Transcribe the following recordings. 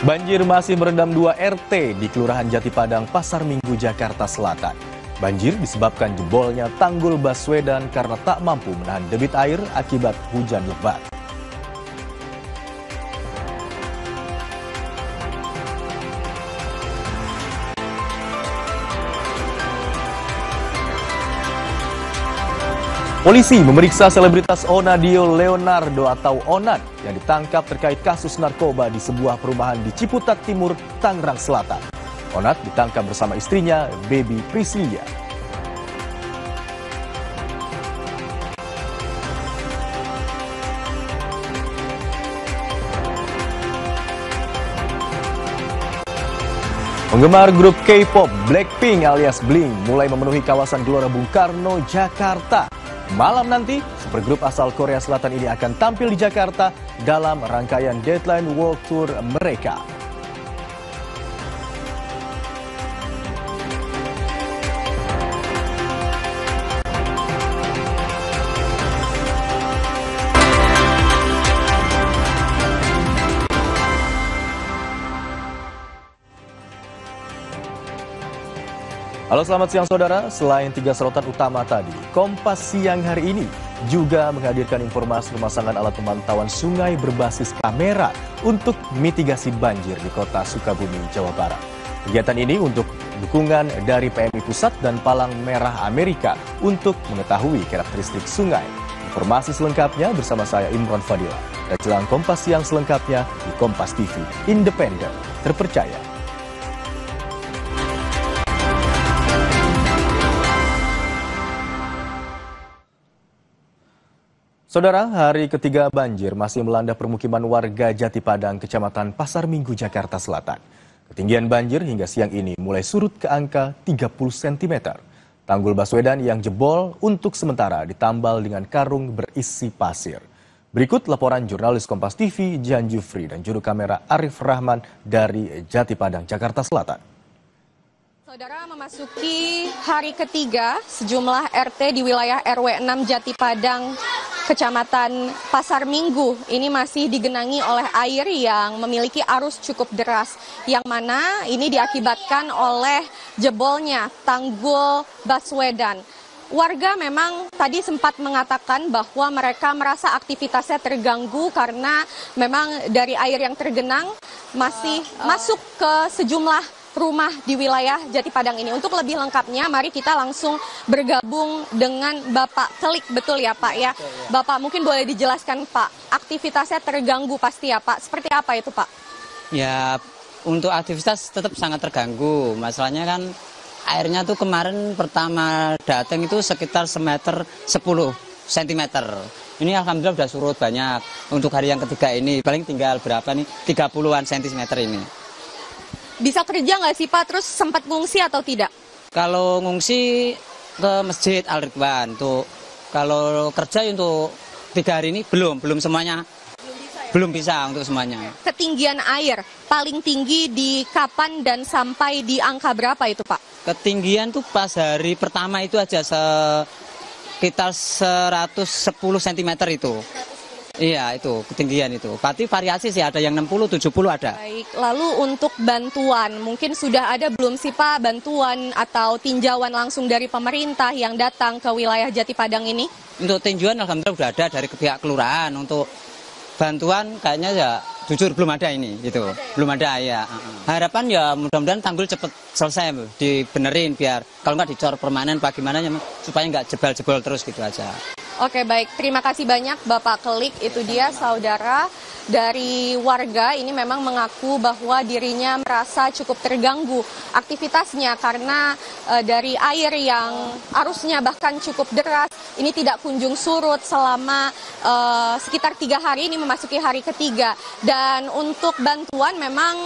Banjir masih merendam 2 RT di Kelurahan Jatipadang, Pasar Minggu, Jakarta Selatan. Banjir disebabkan jebolnya tanggul Baswedan karena tak mampu menahan debit air akibat hujan lebat. Polisi memeriksa selebritas Onadio Leonardo atau Onat yang ditangkap terkait kasus narkoba di sebuah perumahan di Ciputat Timur, Tangerang Selatan. Onat ditangkap bersama istrinya, Baby Priscilia. Penggemar grup K-pop Blackpink alias Blink mulai memenuhi kawasan Gelora Bung Karno, Jakarta. Malam nanti, supergrup asal Korea Selatan ini akan tampil di Jakarta dalam rangkaian Deadline World Tour mereka. Halo, selamat siang saudara. Selain 3 sorotan utama tadi, Kompas Siang hari ini juga menghadirkan informasi pemasangan alat pemantauan sungai berbasis kamera untuk mitigasi banjir di kota Sukabumi, Jawa Barat. Kegiatan ini untuk dukungan dari PMI Pusat dan Palang Merah Amerika untuk mengetahui karakteristik sungai. Informasi selengkapnya bersama saya Imron Fadila. Dan jelang Kompas Siang selengkapnya di Kompas TV, independen, terpercaya. Saudara, hari ketiga banjir masih melanda permukiman warga Jatipadang, Kecamatan Pasar Minggu, Jakarta Selatan. Ketinggian banjir hingga siang ini mulai surut ke angka 30 cm. Tanggul Baswedan yang jebol untuk sementara ditambal dengan karung berisi pasir. Berikut laporan jurnalis Kompas TV Jihan Jufri dan juru kamera Arif Rahman dari Jatipadang, Jakarta Selatan. Saudara, memasuki hari ketiga, sejumlah RT di wilayah RW 6 Jatipadang, Kecamatan Pasar Minggu ini masih digenangi oleh air yang memiliki arus cukup deras, yang mana ini diakibatkan oleh jebolnya tanggul Baswedan. Warga memang tadi sempat mengatakan bahwa mereka merasa aktivitasnya terganggu karena memang dari air yang tergenang masih masuk ke sejumlah rumah di wilayah Jatipadang ini. Untuk lebih lengkapnya, mari kita langsung bergabung dengan Bapak Kelik, betul ya Pak ya? Bapak mungkin boleh dijelaskan Pak, aktivitasnya terganggu pasti ya Pak, seperti apa itu Pak? Ya, untuk aktivitas tetap sangat terganggu, masalahnya kan airnya tuh kemarin pertama datang itu sekitar semeter 10 cm. Ini alhamdulillah sudah surut banyak. Untuk hari yang ketiga ini, paling tinggal berapa nih, 30-an cm ini. Bisa kerja nggak sih Pak? Terus sempat ngungsi atau tidak? Kalau ngungsi ke Masjid Al-Ridwan, tuh kalau kerja untuk 3 hari ini belum semuanya. Belum bisa untuk semuanya. Ketinggian air paling tinggi di kapan dan sampai di angka berapa itu Pak? Ketinggian tuh pas hari pertama itu aja sekitar 110 cm itu. Iya, itu ketinggian itu. Berarti variasi sih, ada yang 60, 70 ada. Baik, lalu untuk bantuan, mungkin sudah ada belum sih Pak bantuan atau tinjauan langsung dari pemerintah yang datang ke wilayah Jatipadang ini? Untuk tinjauan alhamdulillah sudah ada dari pihak kelurahan. Untuk bantuan kayaknya ya jujur belum ada ini, gitu. Belum ada ya. Harapan ya mudah-mudahan tanggul cepat selesai, dibenerin biar kalau nggak dicor permanen bagaimana supaya nggak jebol-jebol terus gitu aja. Oke, baik, terima kasih banyak Bapak Kelik. Itu dia saudara dari warga ini memang mengaku bahwa dirinya merasa cukup terganggu aktivitasnya karena dari air yang arusnya bahkan cukup deras ini tidak kunjung surut selama sekitar 3 hari, ini memasuki hari ketiga. Dan untuk bantuan memang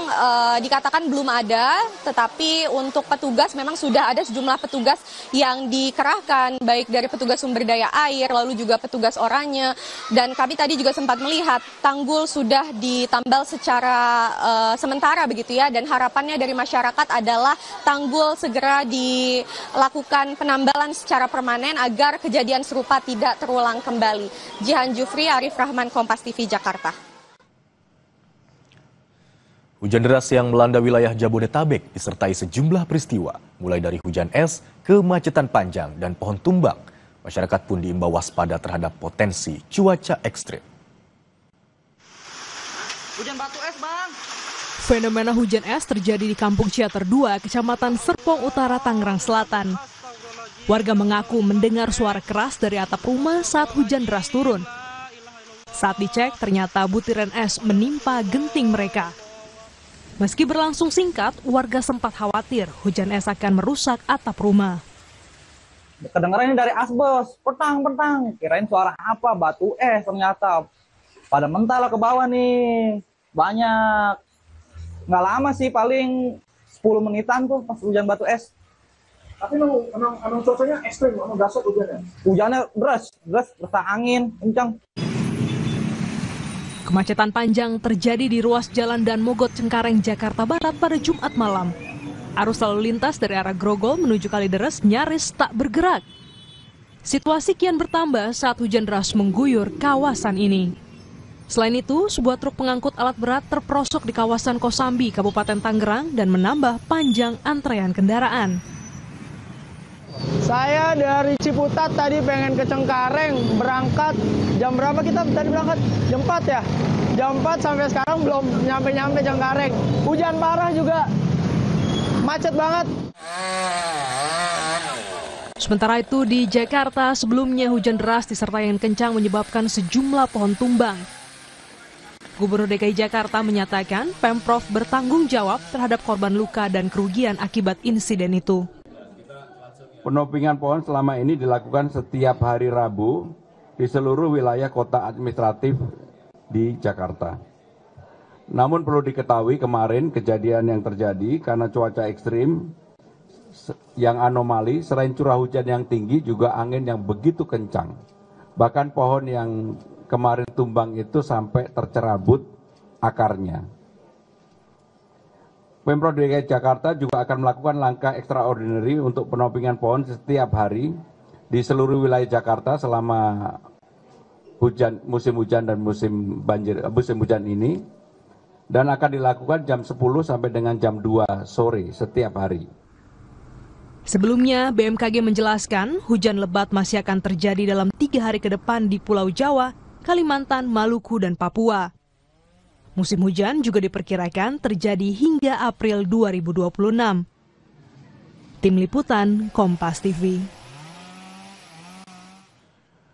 dikatakan belum ada, tetapi untuk petugas memang sudah ada sejumlah petugas yang dikerahkan, baik dari petugas sumber daya air, lalu juga petugas oranye. Dan kami tadi juga sempat melihat tanggul sudah ditambal secara sementara begitu ya, dan harapannya dari masyarakat adalah tanggul segera dilakukan penambalan secara permanen agar kejadian serupa tidak terulang kembali. Jihan Jufri, Arif Rahman, Kompas TV, Jakarta. Hujan deras yang melanda wilayah Jabodetabek disertai sejumlah peristiwa, mulai dari hujan es, kemacetan panjang, dan pohon tumbang. Masyarakat pun diimbau waspada terhadap potensi cuaca ekstrim. Hujan batu es, Bang. Fenomena hujan es terjadi di Kampung Ciater 2, Kecamatan Serpong Utara, Tangerang Selatan. Warga mengaku mendengar suara keras dari atap rumah saat hujan deras turun. Saat dicek, ternyata butiran es menimpa genting mereka. Meski berlangsung singkat, warga sempat khawatir hujan es akan merusak atap rumah. Kedengaran ini dari asbes, petang. Kirain suara apa, batu es ternyata. Pada mental ke bawah nih, banyak. Nggak lama sih, paling 10 menitan tuh pas hujan batu es. Tapi memang cuacanya ekstrim, memang dahsyat hujannya. Hujannya deras, berasa angin, kencang. Kemacetan panjang terjadi di ruas Jalan Dan Mogot Cengkareng, Jakarta Barat pada Jumat malam. Arus lalu lintas dari arah Grogol menuju Kalideres nyaris tak bergerak. Situasi kian bertambah saat hujan deras mengguyur kawasan ini. Selain itu, sebuah truk pengangkut alat berat terperosok di kawasan Kosambi, Kabupaten Tangerang dan menambah panjang antrean kendaraan. Saya dari Ciputat tadi pengen ke Cengkareng, berangkat jam berapa kita tadi berangkat? Jam 4 ya? Jam 4 sampai sekarang belum nyampe Cengkareng. Hujan parah juga, macet banget. Sementara itu di Jakarta sebelumnya hujan deras disertai angin kencang menyebabkan sejumlah pohon tumbang. Gubernur DKI Jakarta menyatakan Pemprov bertanggung jawab terhadap korban luka dan kerugian akibat insiden itu. Penopingan pohon selama ini dilakukan setiap hari Rabu di seluruh wilayah kota administratif di Jakarta. Namun perlu diketahui kemarin kejadian yang terjadi karena cuaca ekstrim yang anomali, selain curah hujan yang tinggi juga angin yang begitu kencang. Bahkan pohon yang kemarin tumbang itu sampai tercerabut akarnya. Pemprov DKI Jakarta juga akan melakukan langkah extraordinary untuk penopingan pohon setiap hari di seluruh wilayah Jakarta selama musim hujan dan musim hujan ini, dan akan dilakukan jam 10 sampai dengan jam 2 sore setiap hari. Sebelumnya, BMKG menjelaskan hujan lebat masih akan terjadi dalam 3 hari ke depan di Pulau Jawa, Kalimantan, Maluku, dan Papua. Musim hujan juga diperkirakan terjadi hingga April 2026. Tim Liputan, Kompas TV.